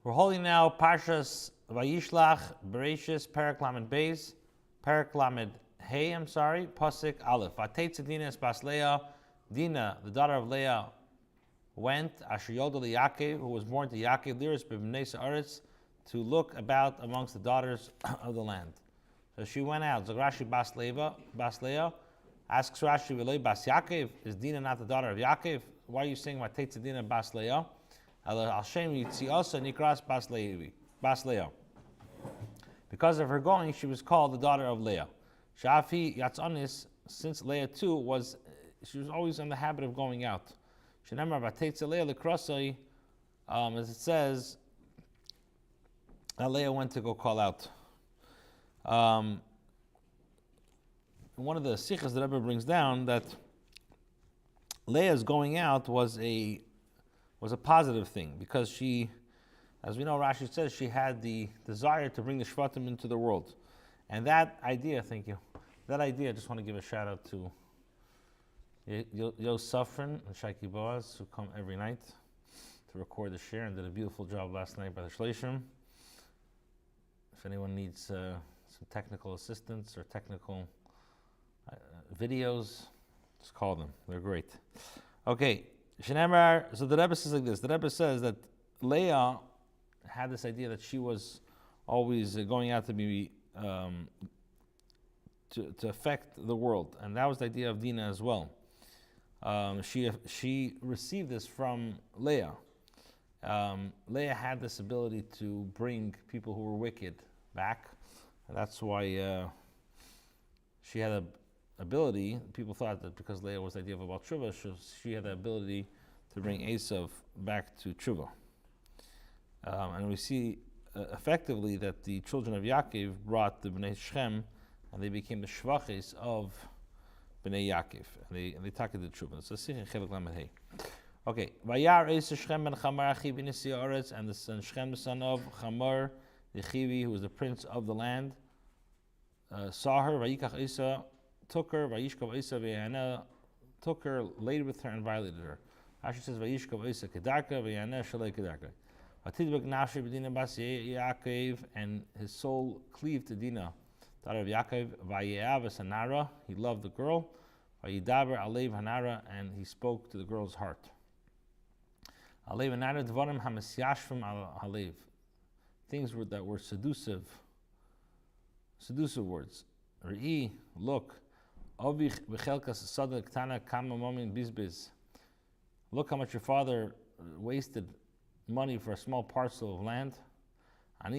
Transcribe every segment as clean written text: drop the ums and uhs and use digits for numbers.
We're holding now Parshas Vayishlach, Bereshis, Perek Lamed Beis, Perek Lamed Hey, Pasuk Aleph. Vateitze Dina es bas Leah, Dina, the daughter of Leah, went, Asher Yolda Yaakov, who was born to Yaakov, Liris b'bnei Sa'aretz, to look about amongst the daughters of the land. So she went out. Rashi bas Leah, asks Rashi, V'lei bas Yaakov, is Dina not the daughter of Yaakov? Why are you saying Vateitze Dina bas Leah? Al Shem Yitziasa Nikras bas Leah. Because of her going, she was called the daughter of Leah. Shafi Yatzonis, since Leah too she was always in the habit of going out. Shenemar Vateitze Leah Likrasai, as it says, that Leah went to go call out. One of the sikhs that Rebbe brings down that Leah's going out was a positive thing, because she, as we know, Rashi says, she had the desire to bring the Shvatim into the world. And that idea, I just want to give a shout out to Yo Safran and Shaiki Boaz, who come every night to record the share and did a beautiful job last night by the Shleishim. If anyone needs some technical assistance or technical videos, just call them. They're great. Okay. So the Rebbe says like this. The Rebbe says that Leah had this idea that she was always going out to be to affect the world, and that was the idea of Dina as well. She received this from Leah. Leah had this ability to bring people who were wicked back, and that's why she had a ability. People thought that because Leah was the idea of about Tshuva, she had the ability to bring Esav back to Tshuva. And we see effectively that the children of Yaakov brought the Bnei Shem, and they became the Shvachis of Bnei Yaakov. And they talked to the Tshuva. So Sikh and Chelik Lamed Hey. Okay. Vayar Esa Shem ben Chamar Achi b'Nisi Haaretz, and the son Shem, the son of Chamar the Chivi, who was the prince of the land, saw her. Vayikach Esa, took her. Vayishkav Esa v'Yana, took her, laid with her, and violated her. Rashi says Vayishkav Esa kedarka v'Yana shalei kedarka. Vatidbek nafshi b'Dina bas Yaakov, and his soul cleaved to Dina, daughter of Yaakov. Vayeav es Hanara, he loved the girl. Vayidaber alev Hanara, and he spoke to the girl's heart. Alev Hanara dvarim hamisyashvim al halev, things that were seductive words. Re'i, look, Avich b'chelkas sada ktana kama momin bizbiz. Look how much your father wasted money for a small parcel of land. I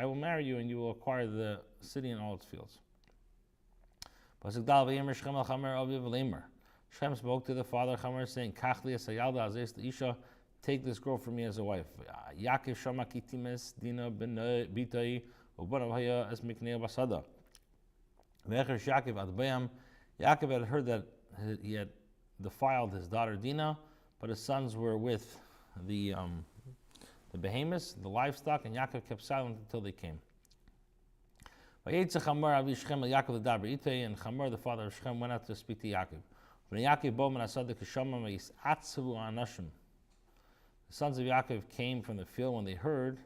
will marry you and you will acquire the city and all its fields. Shem spoke to the father Chamar, saying, take this girl from me as a wife. Yaakov had heard that he had defiled his daughter Dina, but his sons were with the behemoths, the livestock, and Yaakov kept silent until they came. And Chamar, the father of Shem, went out to speak to Yaakov. The sons of Yaakov came from the field when they heard,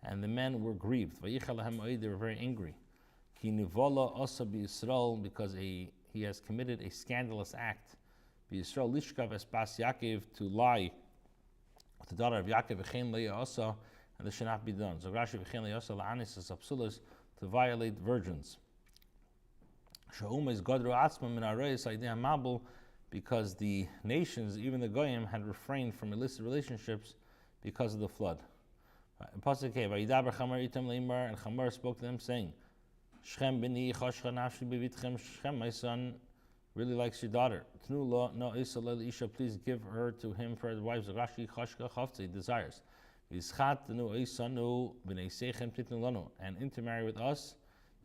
and the men were grieved. They were very angry. Because he has committed a scandalous act. To lie with the daughter of Yaakov, and this should not be done. So Rashi to violate virgins. Because the nations, even the Goyim, had refrained from illicit relationships because of the flood. And Chamar spoke to them, saying, Shem, my son really likes your daughter. Please give her to him for his wives. He desires. And intermarry with us,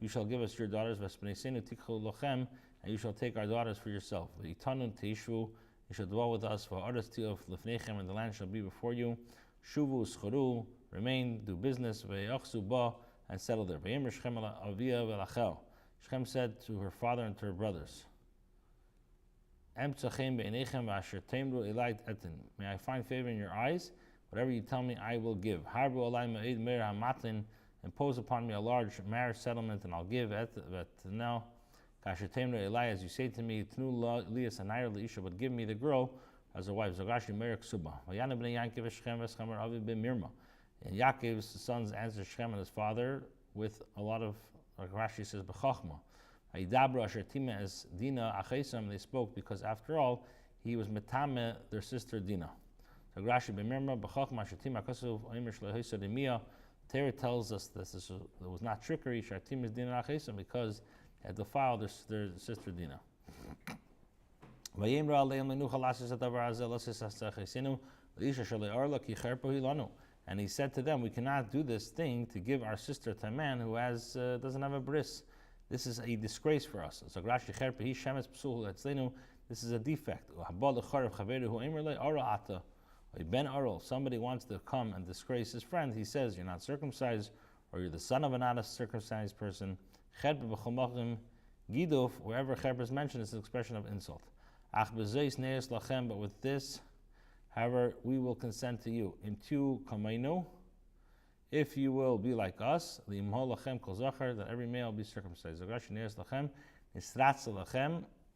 you shall give us your daughters, and you shall take our daughters for yourself. You shall dwell with us, and the land shall be before you. Remain, do business, and settle there. Shem said to her father and to her brothers, May I find favor in your eyes Whatever you tell me, I will give. Harbu alay ma'id meir hamatlin, impose upon me a large marriage settlement, and I'll give. Now, kashetemnu elai, as you say to me, tnu lias anayr leisha, but give me the girl as a wife. Zogashi meir ksuba. Vayana b'nei Yankiv Shechem v'Chamer aviv ben Mirma. And Yaakov's sons answered Shechem and his father with a lot of, like Rashi says, b'chachma. Hayidabra asher tima as Dina achesam. They spoke because after all he was metame their sister Dina. So Rashi b'mirma b'chachma asher tima kasuv oimer shlehoisa demia. Torah tells us that this was not trickery. Shartim is Dina achesam because they had defiled their sister Dina. Vayimra aleim lenucha lasis adavar azel lasis asachesinu leisha shalei arla ki cherpo hilanu. And he said to them, we cannot do this thing to give our sister to a man who doesn't have a bris. This is a disgrace for us. So this is a defect. Somebody wants to come and disgrace his friend. He says, you're not circumcised, or you're the son of an uncircumcised person. Wherever cherpa is mentioned, it's an expression of insult. But with this, however, we will consent to you. If you will be like us, that every male will be circumcised.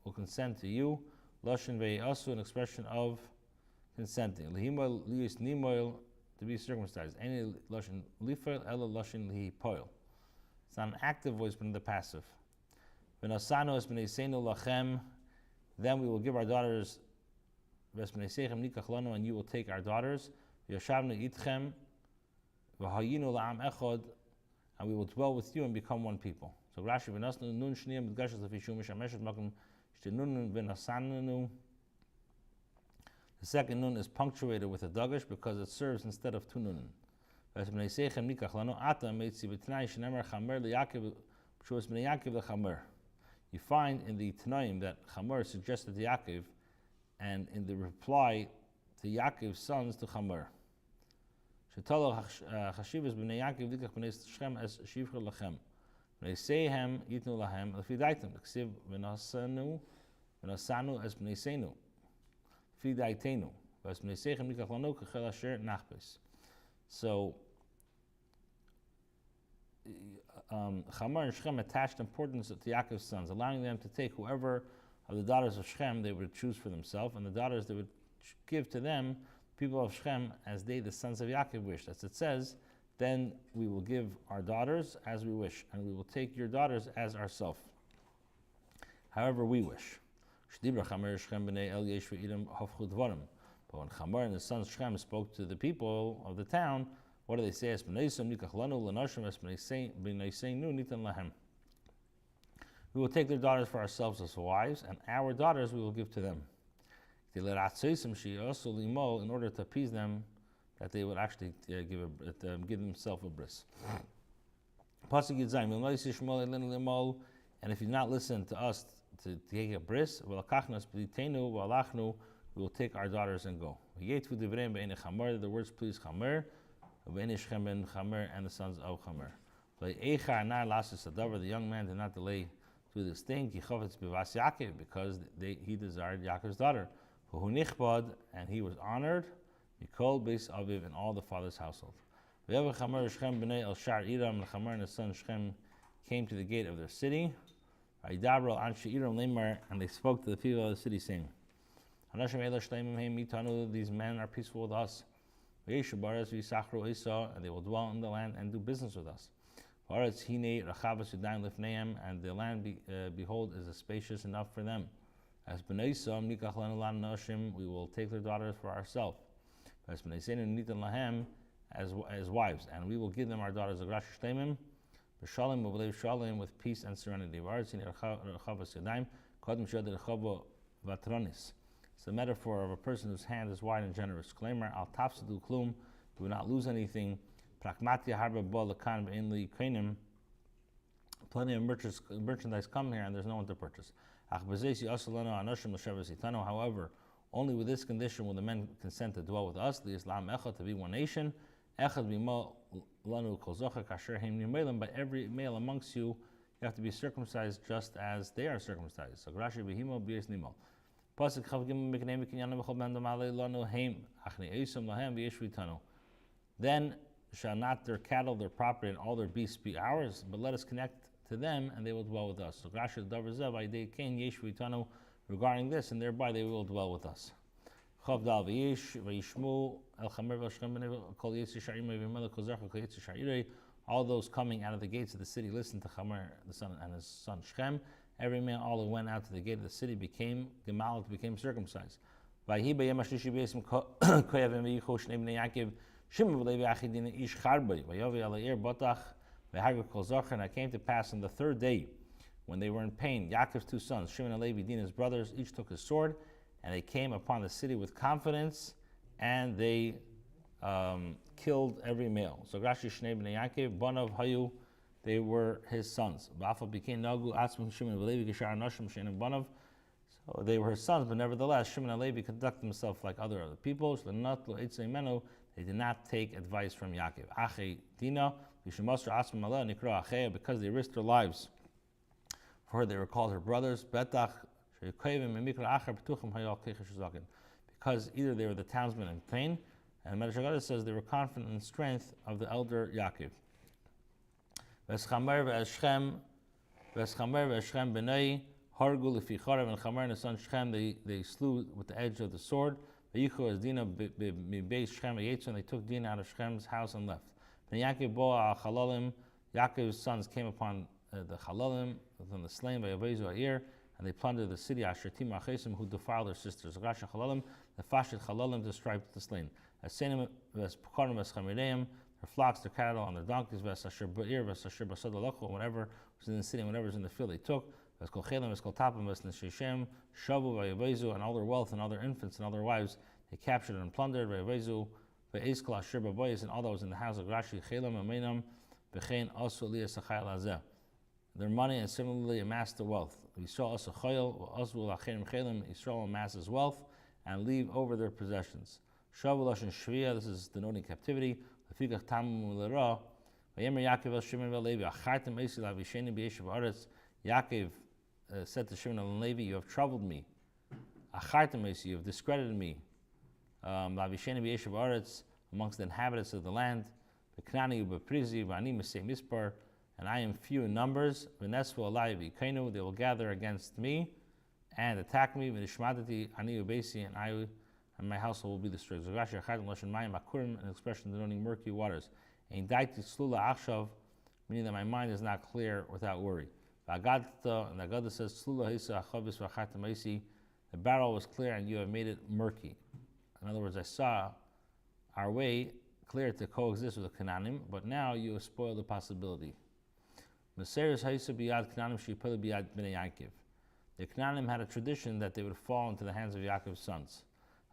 Will consent to you. An expression of consenting. To be circumcised. It's not an active voice, but in the passive. Then we will give our daughters, and you will take our daughters, and we will dwell with you and become one people. So Rashi the second nun is punctuated with a dagesh because it serves instead of two nun. You find in the Tanaim that Chamor suggested to Yaakov, and in the reply to Yaakov's sons to Chamor. Shetalo chashivas b'nei Yaakov likach b'nei Shechem as shivcha lachem. B'nei Sehem yitnu lahem l'fidaitem. L'ksiv v'nasanu as b'nei Seinu. Fidaitenu. V'as b'nei Sechem likach lanu k'chel asher nachbes. So Chamor and Shechem attached importance to Yaakov's sons, allowing them to take whoever of the daughters of Shechem they would choose for themselves, and the daughters they would give to them, people of Shechem, as they, the sons of Yaakov, wished. As it says, then we will give our daughters as we wish, and we will take your daughters as ourselves, however we wish. But when Chamor and his sons Shechem spoke to the people of the town, what do they say? We will take their daughters for ourselves as wives, and our daughters we will give to them. In order to appease them, that they would actually give themselves a bris. And if you do not listen to us to take a bris, we will take our daughters and go. The words please Chamor, and the sons of Chamor. The young man did not delay to this thing, because he desired Yaakov's daughter. And he was honored, in all the father's household. Chamor and his son Shechem came to the gate of their city, and they spoke to the people of the city, saying, these men are peaceful with us, and they will dwell in the land and do business with us. And the land, behold, is spacious enough for them. As we will take their daughters for ourselves. As wives, and we will give them our daughters with peace and serenity. It's a metaphor of a person whose hand is wide and generous. Disclaimer: al tafsadu klum, you will not lose anything. Pragmatia harba bol lekan ve'in kanim. Plenty of merchandise come here, and there's no one to purchase. However, only with this condition will the men consent to dwell with us, the Islam echad, to be one nation. Echad b'mo lanu kol zocher kasher heim nimelim. By every male amongst you, you have to be circumcised just as they are circumcised. So Rashi b'himo b'yis nimo. Pasuk chav gimel miknei mikinyan b'chol ben damale lanu heim achni eisum lahem v'yeshvitanu. Then shall not their cattle, their property, and all their beasts be ours, but let us connect to them, and they will dwell with us. So Rashi Davar Zev Aidei Kain Yesh V'Itanu regarding this, and thereby they will dwell with us. Chav Dal V'Yesh V'Yishmu El Chamer V'Shem B'Nei Kol Yetzi Sha'im V'Melech Kol Zercha Kol Yetzi Sha'irei. All those coming out of the gates of the city listened to Chamer the son and his son Shem. Every man, all who went out to the gate of the city became Gemalot, became circumcised. Vayhi B'Yem HaShlishi B'Yesem Koyavim V'Yicho Shnei B'nei Yaakov Shimon V'Levi Achidin Ish Charbei V'Yovi Ala'ir Botach V'Hagar Kol Zachar. And it came to pass on the third day, when they were in pain, Yaakov's two sons, Shimon and Levi, Dinah's brothers, each took his sword, and they came upon the city with confidence, and they killed every male. So Rashi Shnei B'nei Yaakov Banav Hayu, they were his sons. Ba'afa became Nagu Atzmim Shimon and Levi Geshar Nashim Shein and Banav. So they were his sons, but nevertheless Shimon and Levi conduct themselves like other people. They did not take advice from Yaakov. Ache Dina Yishmasr Atzmim Allah Nikra Achea, because they risked their lives for her, they were called her brothers. Betach because either they were the townsmen in pain, and Medrash Haggadah says they were confident in the strength of the elder Yaakov. Veschamer ve'Shchem b'nei hargu lefi Charev, and Chamer and his son Shchem they slew with the edge of the sword. Vayichu as Dina beis Shchem v'Yetzu, and they took Dina out of Shchem's house and left. Then Yaakov boa Chalalim, Yaakov's sons came upon the Chalalim, from the slain by Yavezu Air, and they plundered the city, Ashertim Achesim, who defiled their sisters. Rashi Chalalim, the Fashet Chalalim, to strike the slain. Asenim Vespukarim Veschamirayim, their flocks, their cattle, and their donkeys, Vesasher Ba'ir, Vesasher Basadalacho, whatever was in the city, whatever was in the field, they took. Veskol Chelim, Veskol Tapim, Vesneshishem, Shavu, Vayavezu, and all their wealth, and all their infants, and all their wives, they captured and plundered. Vayavezu, Ve'eskal Asher Baboyes, and all that was in the house of Rashi, Chelim, Amenam, Bechein, Osu Liyas Achayel Azeh. Their money, and similarly amassed the wealth. We saw also Chayil, Oswul Acherim Chelim, Yisrael amasses wealth and leave over their possessions. Shavulash and Shviya, this is denoting captivity. Lefikach Tamim L'Ra, Vayemer Yaakov El Shimon Vel Levi, Achartem Eisi Lavisheni B'Yeshiv Aretz. Yaakov said to Shimon and Levi, you have troubled me. Achartem Eisi, you have discredited me. Lavisheni B'Yeshiv Aretz, amongst the inhabitants of the land. V'Knani U'Beprizi, V'Ani Mesei Mispar, and I am few in numbers. They will gather against me and attack me. And my household will be destroyed. An expression denoting murky waters. Meaning that my mind is not clear without worry. And the Haggadah says, the barrel was clear and you have made it murky. In other words, I saw our way clear to coexist with the Canaanim, but now you have spoiled the possibility. The Canaanim had a tradition that they would fall into the hands of Yaakov's sons.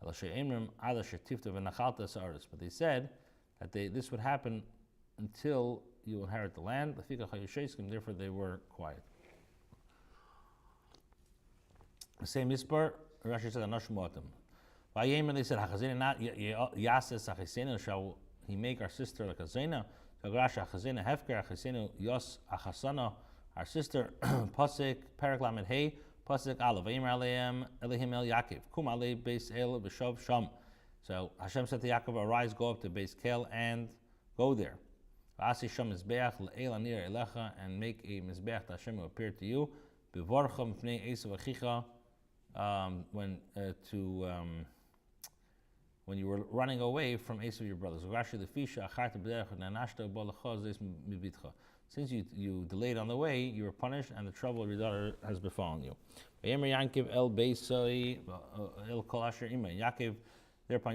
But they said that this would happen until you inherit the land. Therefore they were quiet. The same Mispar, Rashi said, they said, shall he make our sister like a Zena? Our sister, Pasik, Paraklam Hey, Pasik Alav, Alayim Elihim El Yaakov, Kum Ale Beis El B'Shov Sham. So Hashem said to Yaakov, arise, go up to Beis Kel and go there. Asi Sham Mizbeach L'El Anir Elecha, and make a Mizbeach to Hashem who appeared to you. Bevorcha Mfnei Esav Achicha, when you were running away from Esav your brothers. Since you delayed on the way, you were punished, and the trouble of your daughter has befallen you. Thereupon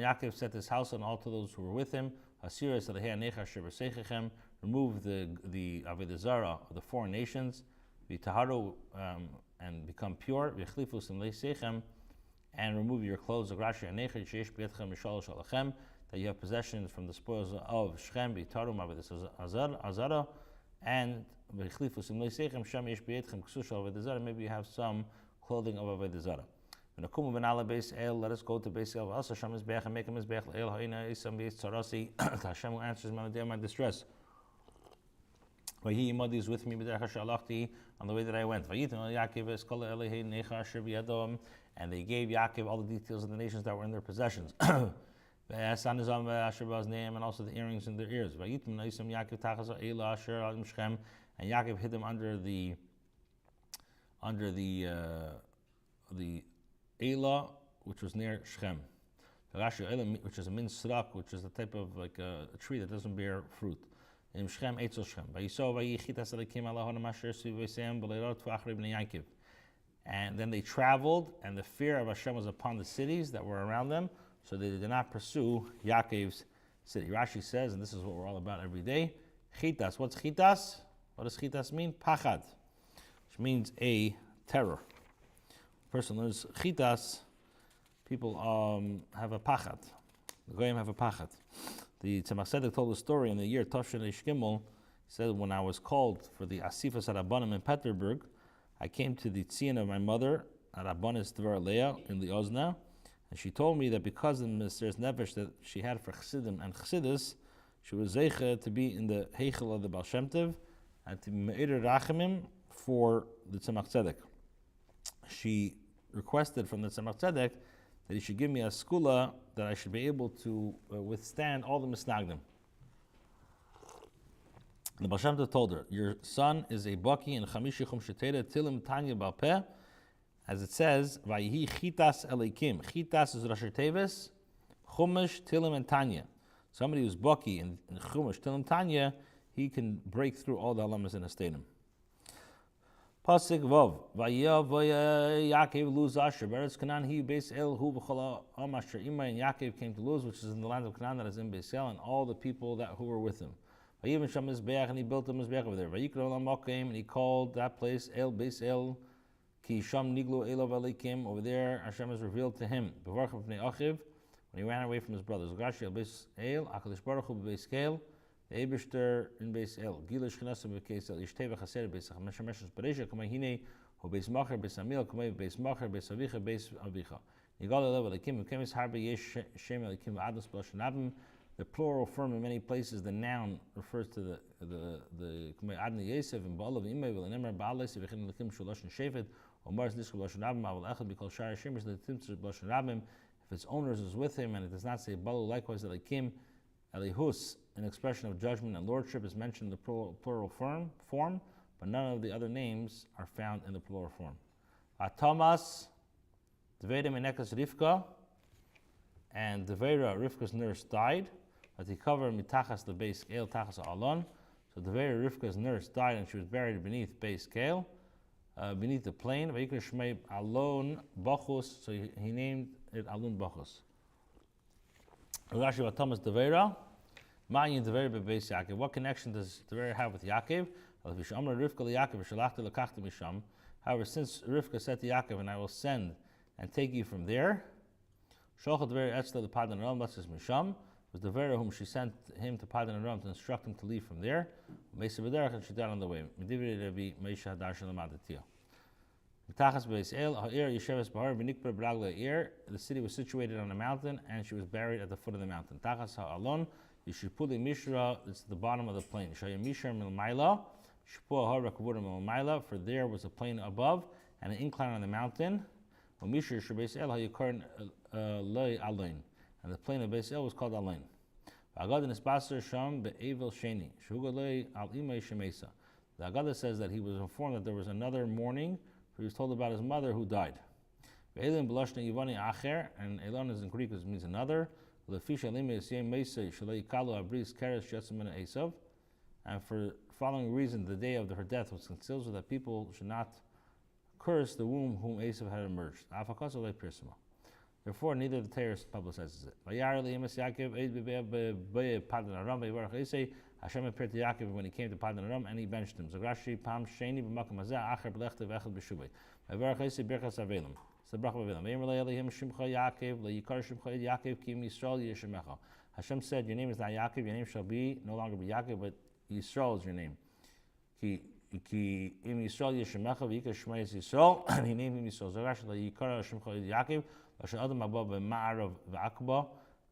Yaakov set his house and all to those who were with him. Remove the Avodah Zarah of the foreign nations, and become pure, and remove your clothes, that you have possessions from the spoils of Shechem, and maybe you have some clothing of Avodah Zarah. Let us go to Beis El, also Hashem Mizbeach, and make a Mizbeach El Ha'ina Isam Beis Tzarasi, Hashem who answers my day of my distress. He is with me on the way that I went. And they gave Yaakov all the details of the nations that were in their possessions. and also the earrings in their ears. And Yaakov hid them under the Elah, which was near Shechem. Which is a min srak, which is a type of like a tree that doesn't bear fruit. In Shechem, Eitzel Shechem. And then they traveled, and the fear of Hashem was upon the cities that were around them, so they did not pursue Yaakov's city. Rashi says, and this is what we're all about every day, Chitas. What's Chitas? What does Chitas mean? Pachad, which means a terror. A person learns Chitas, people have a pachad. The Goyim have a pachad. The Tzemach Tzedek told a story in the year Toshin Reish Gimel. He said, when I was called for the Asifas Rabbanim in Peterburg, I came to the tzion of my mother, Rabbanis Dvar Leah, in the Ozna, and she told me that because of the Mesiras Nefesh that she had for Chassidim and Chassidus, she was zeicha to be in the Heichel of the Baal Shem Tov and to be Me'ir Rachamim for the Tzemach Tzedek. She requested from the Tzemach Tzedek that he should give me a skula that I should be able to withstand all the misnagdim. The Baal Shem Tov told her, your son is a baki in Chamishi Chum Shetera Tilim Tanya Balpeh, as it says, Vayihi Chitas Elikim. Chitas is Rashi Tevis, Chumash, Tilim, and Tanya. Somebody who's baki in Chumash, Tilim, Tanya, he can break through all the alamas in a stadium. Pasuk Vov, Vayav Yaakov lose Asher, Beretz Canaan, he Beis El, Hu B'chola Amasher, Ima, and Yaakov came to lose, which is in the land of Canaan, that is in Beis El, and all the people who were with him. Vayiv Sham Mizbeach, and he built a Mizbeach over there. Vayikra Olam Mokim, and he called that place El Beis El, Ki Sham Niglu Elav Alikim, over there Hashem is revealed to him. Bevarch B'nei Achiv, when he ran away from his brothers. Gashi El Beis El, Akalish Baruch Hu Beis Kel, the Eibishter in Beis El, Gilish Chnasam Beis El, Yishteva Chaser Beis Ach, Meshameshus Bereisha, Kamei Hine, Hu Beis Macher, Beis Amil, Kamei Beis Macher, Beis Avicha, Beis Avicha. Yigal Elav Alikim, Kemis Harbe Yesh Shem Alikim, Adus B'Lashan Abim. The plural form in many places, the noun refers to the Kamei Adni Yosef and Ba'alav Imei, V'Lenemar Ba'al Yosef, V'Chin Alikim Shulashan Shefet, Omar Zniska B'Lashan Abim, Avol Echad B'Kol Shari Shemesh, the Timtzur B'Lashan Abim. If its owners is with him and it does not say Balu, likewise Alikim, Elihus, an expression of judgment and lordship, is mentioned in the plural form, but none of the other names are found in the plural form. Thomas, Dveira Menekas Rivka, and Dveira, Rivka's nurse, died, but he covered Mitachas the Beis Kel, Tachas Alon. So Dveira, Rivka's nurse, died and she was buried beneath Beis Kel, beneath the plain. Vayikra Shmei Alon Bachus, so he named it Alon Bachus. Rashi Thomas Dveira. What connection does Dveira have with Yaakov? However, since Rivka said to Yaakov, and I will send and take you from there, was Dveira whom she sent him to Padan Aram to instruct him to leave from there, and she died on the way. The city was situated on a mountain, and she was buried at the foot of the mountain. Tachas ha'alon, Yishipuli Mishra, it's the bottom of the plain. Shaya Mishra Milmaila, Shipua Harakavura Milmaila, for there was a plain above and an incline on the mountain. Mishra Shabeis El Hayukarn Loi Alain, and the plain of Beis El was called Alain. Agad in Isbasar Sham Be'evel Sheni, Shugalei Al Imei Shemesa. The Agada says that he was informed that there was another mourning, for he was told about his mother who died. Ve'elim B'lashna Yivani Acher, and Elon is in Greek, which means another. And for following reason, the day of her death was concealed so that people should not curse the womb whom Esav had emerged. Therefore, neither the Torah publicizes it. Hashem appeared to Yaakov when he came to Padan Aram, and he benched him. Zagrashi Pam Sheni b'Makam Hazeh Acher B'Lechta V'Echad B'Shuvay. V'Varach Eisei Birchas Avelim. Hashem said, your name is not Yaakov, your name shall be no longer be Yaakov, but Yisrael is your name. He named him Yisrael,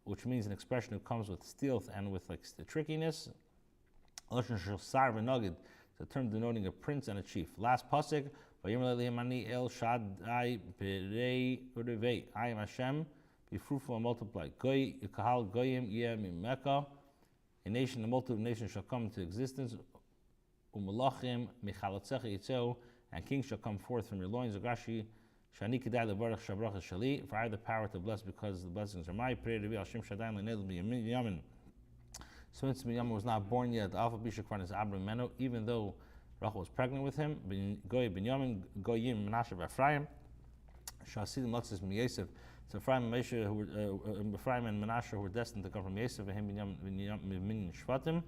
which means an expression that comes with stealth and with like trickiness. It's a term denoting a prince and a chief. Last pasuk. I am Hashem, be fruitful and multiply. Goy kahal goyim yeh mimeka. A nation, a multitude of nations shall come into existence. Umalachim michalatzecha yitzeu, and kings shall come forth from your loins. Rashi, shani kedai levarach shabrach shali. For I have the power to bless because the blessings are my. Pray to be Hashem Shadaim lenedel b'yamin. So since Binyamin was not born yet, the Alpha Bishakran is Abram Meno, even though Rachel was pregnant with him. Goy Binyamin, Goyim Menashe Ephraim. Shasidim Lutzis Yosef. So Ephraim and Menashe who were destined to come from Yosef, and him Binyamin Shvatim.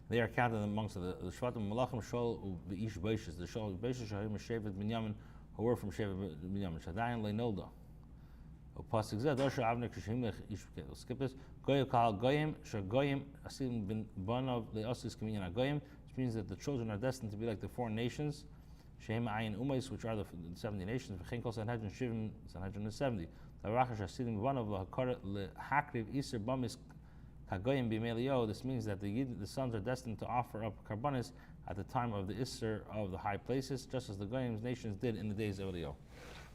They are counted amongst the Shvatim. Malachim Shol V'ish Beishis. The Shol Beishis Shahim Shevet Binyamin, who were from Shevet Binyamin. Shadayin Leinolda. Pasuk Zeh Dosha Avner Kishim Ish. We'll skip this. Goy Kahal Goyim Shagoyim Asidim Bin Banov Leosis Kaminyan Agoyim, which means that the children are destined to be like the foreign nations. Shehem Ayin Umais, which are the 70 nations. V'chenkol Sanhedrin Shivim Sanhedrin is 70. Larachash Asidim Banov Lahakar Lehakriv Iser Bamis Kagoyim Bimelio. This means that the sons are destined to offer up karbanis at the time of the Isser of the high places, just as the Goyim's nations did in the days of Elio.